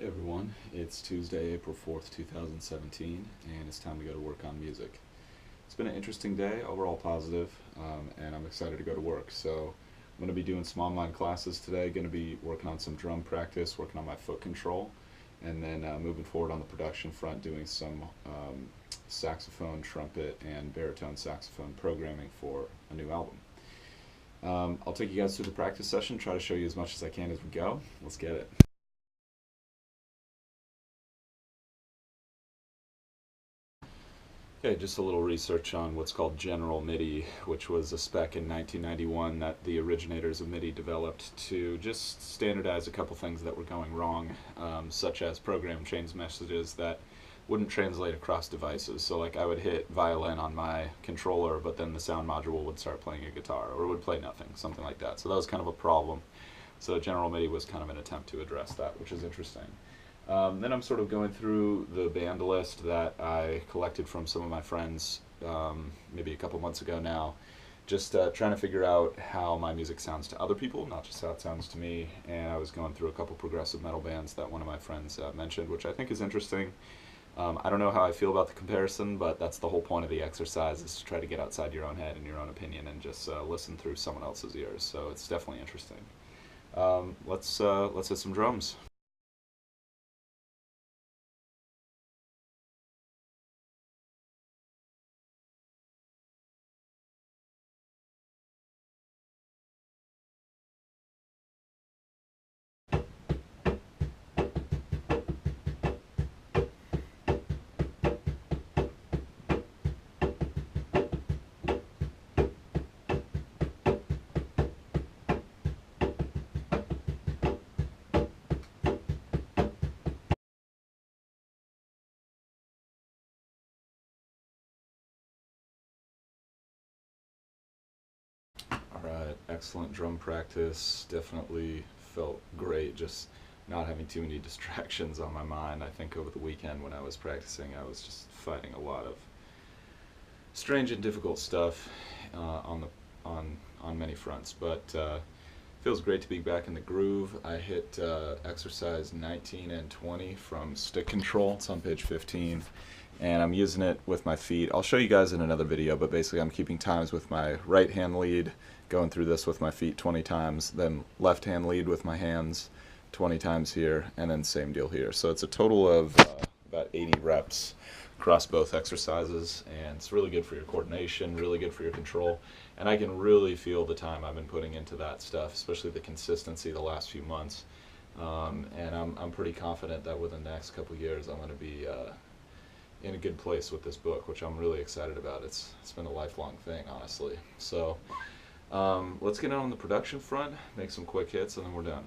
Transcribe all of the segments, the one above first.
Hey everyone, it's Tuesday, April 4th, 2017, and it's time to go to work on music. It's been an interesting day, overall positive, and I'm excited to go to work. So, I'm going to be doing some online classes today, going to be working on some drum practice, working on my foot control, and then moving forward on the production front, doing some saxophone, trumpet, and baritone saxophone programming for a new album. I'll take you guys through the practice session, try to show you as much as I can as we go. Let's get it. Okay, just a little research on what's called General MIDI, which was a spec in 1991 that the originators of MIDI developed to just standardize a couple things that were going wrong, such as program change messages that wouldn't translate across devices. So like I would hit violin on my controller, but then the sound module would start playing a guitar, or would play nothing, something like that. So that was kind of a problem. So General MIDI was kind of an attempt to address that, which is interesting. Then I'm sort of going through the band list that I collected from some of my friends maybe a couple months ago now, just trying to figure out how my music sounds to other people, not just how it sounds to me. And I was going through a couple progressive metal bands that one of my friends mentioned, which I think is interesting. I don't know how I feel about the comparison, but that's the whole point of the exercise, is to try to get outside your own head and your own opinion and just listen through someone else's ears. So it's definitely interesting. Let's hit some drums. Alright, excellent drum practice. Definitely felt great just not having too many distractions on my mind. I think over the weekend when I was practicing, I was just fighting a lot of strange and difficult stuff on many fronts. But feels great to be back in the groove. I hit exercise 19 and 20 from Stick Control. It's on page 15. And I'm using it with my feet. I'll show you guys in another video, but basically I'm keeping times with my right hand lead, going through this with my feet 20 times, then left hand lead with my hands 20 times here, and then same deal here. So it's a total of about 80 reps across both exercises, and it's really good for your coordination, really good for your control, and I can really feel the time I've been putting into that stuff, especially the consistency the last few months. And I'm pretty confident that within the next couple years I'm going to be in a good place with this book, which I'm really excited about. It's been a lifelong thing, honestly. So let's get on the production front, make some quick hits, and then we're done.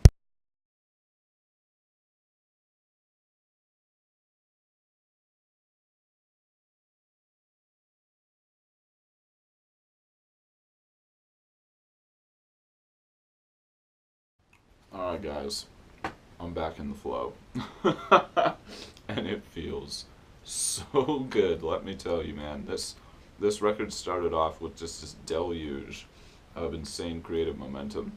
Alright guys, I'm back in the flow. And it feels so good, let me tell you, man. This record started off with just this deluge of insane creative momentum,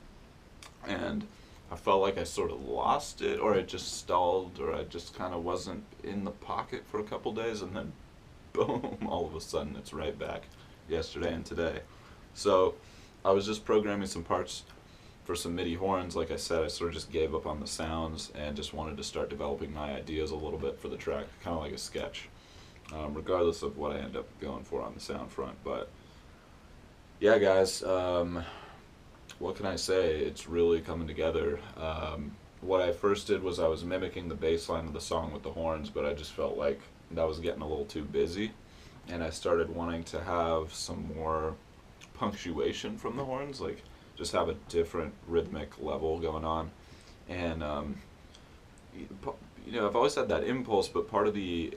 and I felt like I sort of lost it, or it just stalled, or I just kind of wasn't in the pocket for a couple days, and then boom, all of a sudden it's right back yesterday and today. So I was just programming some parts for some MIDI horns. Like I said, I sort of just gave up on the sounds and just wanted to start developing my ideas a little bit for the track, kind of like a sketch, regardless of what I end up going for on the sound front. But yeah, guys, what can I say? It's really coming together. What I first did was I was mimicking the bass line of the song with the horns, but I just felt like that was getting a little too busy, and I started wanting to have some more punctuation from the horns, like just have a different rhythmic level going on. And I've always had that impulse, but part of the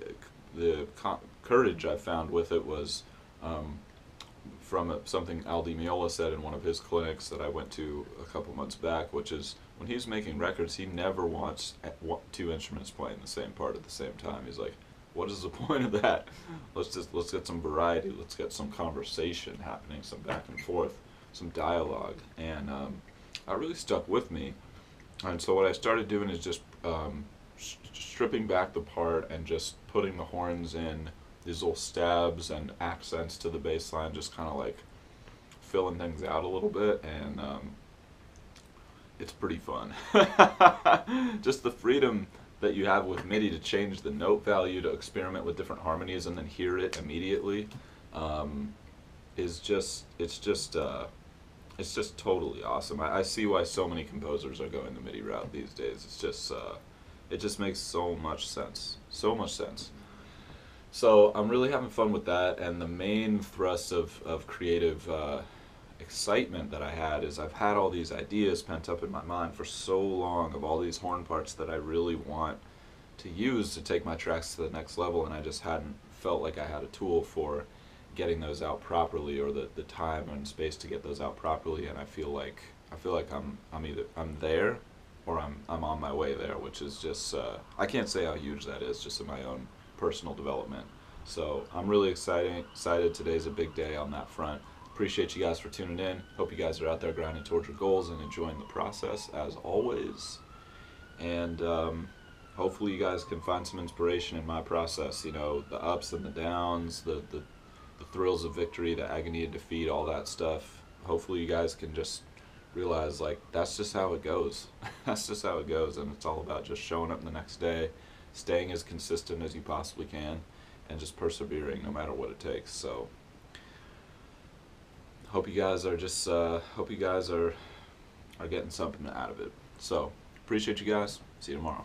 courage I found with it was from something Al Di Meola said in one of his clinics that I went to a couple months back, which is when he's making records, he never wants two instruments playing the same part at the same time. He's like, what is the point of that? Let's get some variety. Let's get some conversation happening, some back and forth, some dialogue, and that really stuck with me. And so what I started doing is just stripping back the part and just putting the horns in these little stabs and accents to the bass line, just kind of like filling things out a little bit, and it's pretty fun. Just the freedom that you have with MIDI to change the note value, to experiment with different harmonies, and then hear it immediately, is just it's just totally awesome. I see why so many composers are going the MIDI route these days. It's just it just makes so much sense, so much sense. So I'm really having fun with that, and the main thrust of creative excitement that I had is I've had all these ideas pent up in my mind for so long of all these horn parts that I really want to use to take my tracks to the next level, and I just hadn't felt like I had a tool for getting those out properly, or the time and space to get those out properly. And I feel like I'm either there or I'm on my way there, which is just I can't say how huge that is just in my own personal development. So I'm really excited. Today's a big day on that front. Appreciate you guys for tuning in. Hope you guys are out there grinding towards your goals and enjoying the process as always. And hopefully you guys can find some inspiration in my process. You know, the ups and the downs, the thrills of victory, the agony of defeat, all that stuff. Hopefully you guys can just realize, like, that's just how it goes. That's just how it goes, and it's all about just showing up the next day, staying as consistent as you possibly can, and just persevering no matter what it takes. So hope you guys are just hope you guys are getting something out of it. So appreciate you guys. See you tomorrow.